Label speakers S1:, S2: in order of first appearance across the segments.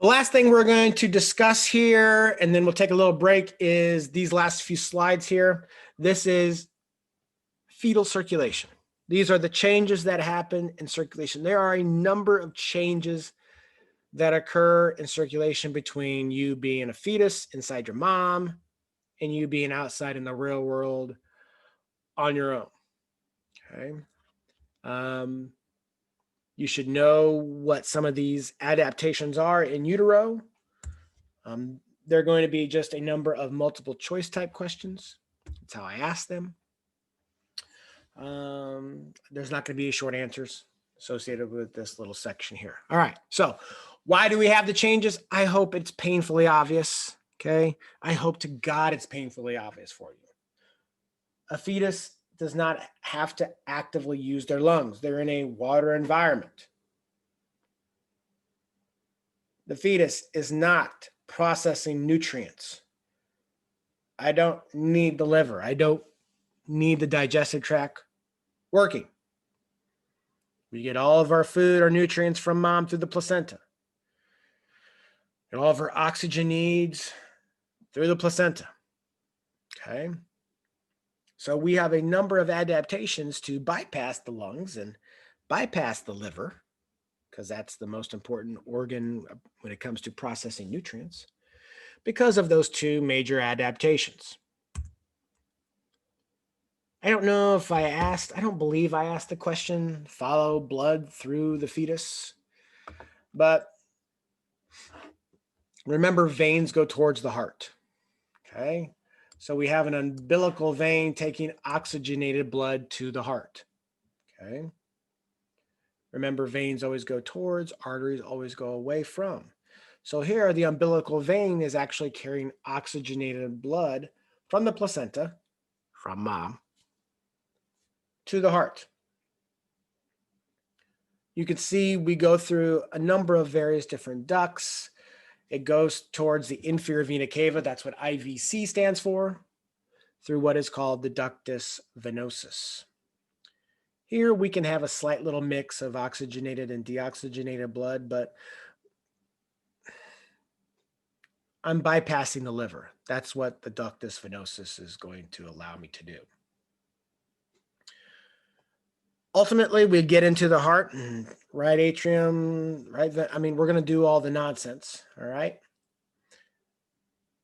S1: The last thing we're going to discuss here, and then we'll take a little break, is these last few slides here. This is fetal circulation. These are the changes that happen in circulation. There are a number of changes that occur in circulation between you being a fetus inside your mom and you being outside in the real world on your own. Okay. You should know what some of these adaptations are in utero. They're going to be just a number of multiple choice type questions. That's how I ask them. There's not going to be short answers associated with this little section here. All right. So why do we have the changes? I hope it's painfully obvious. Okay. I hope to God it's painfully obvious for you. A fetus does not have to actively use their lungs. They're in a water environment. The fetus is not processing nutrients. I don't need the liver. I don't need the digestive tract working. We get all of our food, our nutrients from mom through the placenta. And all of our oxygen needs through the placenta. Okay. So we have a number of adaptations to bypass the lungs and bypass the liver, because that's the most important organ when it comes to processing nutrients, because of those two major adaptations. I don't know if I don't believe I asked the question, follow blood through the fetus, but remember, veins go towards the heart. Okay. So we have an umbilical vein taking oxygenated blood to the heart. Okay. Remember, veins always go towards, arteries always go away from. So here, the umbilical vein is actually carrying oxygenated blood from the placenta, from mom, to the heart. You can see we go through a number of various different ducts. It goes towards the inferior vena cava. That's what IVC stands for, through what is called the ductus venosus. Here we can have a slight little mix of oxygenated and deoxygenated blood, but I'm bypassing the liver. That's what the ductus venosus is going to allow me to do. Ultimately, we get into the heart and right atrium, right. I mean, we're going to do all the nonsense, all right?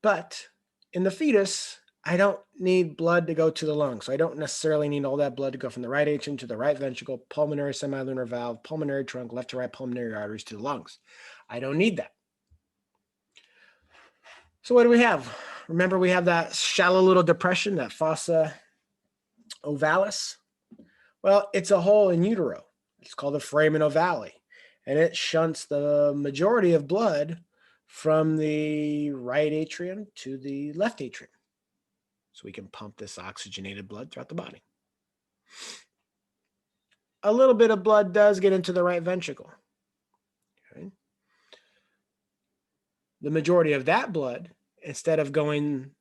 S1: But in the fetus, I don't need blood to go to the lungs. So I don't necessarily need all that blood to go from the right atrium to the right ventricle, pulmonary semilunar valve, pulmonary trunk, left to right pulmonary arteries to the lungs. I don't need that. So what do we have? Remember, we have that shallow little depression, that fossa ovalis. Well, it's a hole in utero. It's called the foramen ovale, and it shunts the majority of blood from the right atrium to the left atrium, so we can pump this oxygenated blood throughout the body. A little bit of blood does get into the right ventricle. Okay. The majority of that blood, instead of going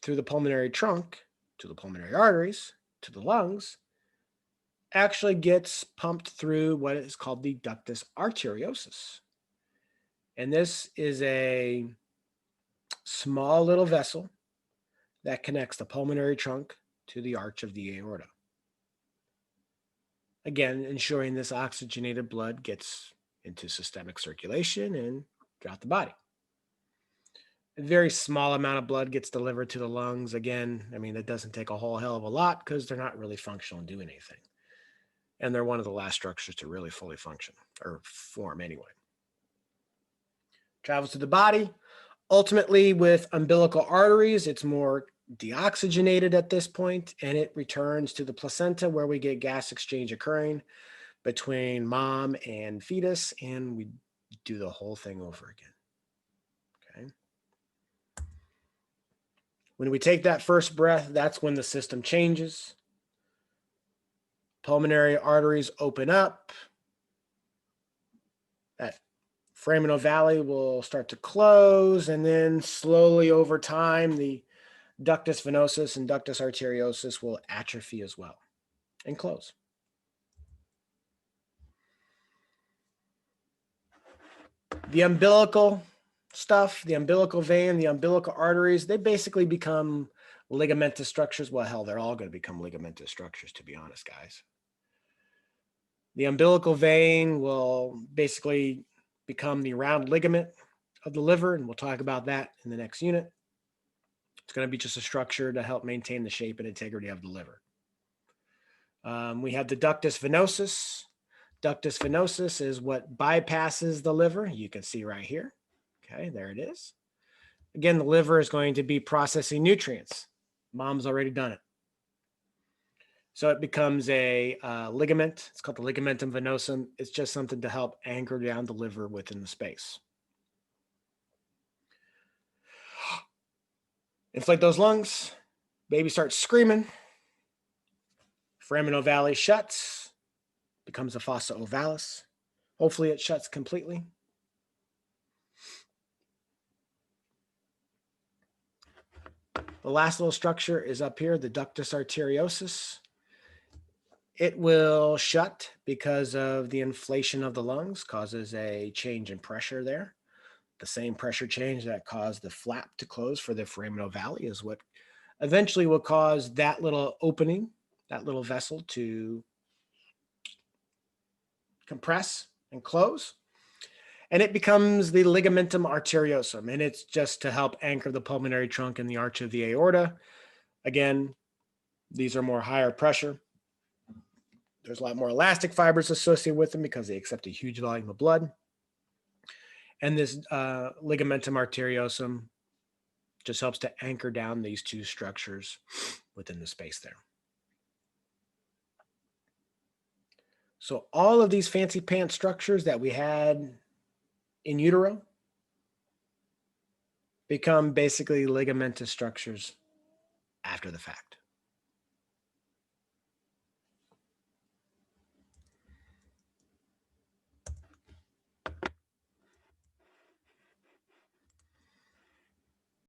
S1: through the pulmonary trunk to the pulmonary arteries to the lungs, actually gets pumped through what is called the ductus arteriosus. And this is a small little vessel that connects the pulmonary trunk to the arch of the aorta. Again, ensuring this oxygenated blood gets into systemic circulation and throughout the body. A very small amount of blood gets delivered to the lungs. Again, I mean, that doesn't take a whole hell of a lot because they're not really functional and doing anything. And they're one of the last structures to really fully function or form anyway. Travels to the body. Ultimately, with umbilical arteries, it's more deoxygenated at this point, and it returns to the placenta where we get gas exchange occurring between mom and fetus, and we do the whole thing over again. Okay. When we take that first breath, that's when the system changes. Pulmonary arteries open up. That foramen ovale will start to close, and then slowly over time, the ductus venosus and ductus arteriosus will atrophy as well and close. The umbilical stuff, the umbilical vein, the umbilical arteries, they basically become ligamentous structures. Well, hell, they're all going to become ligamentous structures, to be honest, guys. The umbilical vein will basically become the round ligament of the liver, and we'll talk about that in the next unit. It's going to be just a structure to help maintain the shape and integrity of the liver. We have the ductus venosus. Ductus venosus is what bypasses the liver. You can see right here. Okay, there it is. Again, the liver is going to be processing nutrients. Mom's already done it. So it becomes a ligament. It's called the ligamentum venosum. It's just something to help anchor down the liver within the space. Inflate those lungs. Baby starts screaming. Foramen ovale shuts. Becomes a fossa ovalis. Hopefully it shuts completely. The last little structure is up here, the ductus arteriosus. It will shut because of the inflation of the lungs, causes a change in pressure there. The same pressure change that caused the flap to close for the foramen ovale is what eventually will cause that little opening, that little vessel to compress and close. And it becomes the ligamentum arteriosum, and it's just to help anchor the pulmonary trunk and the arch of the aorta. Again, these are more higher pressure. There's a lot more elastic fibers associated with them because they accept a huge volume of blood. And this ligamentum arteriosum just helps to anchor down these two structures within the space there. So all of these fancy pants structures that we had in utero become basically ligamentous structures after the fact.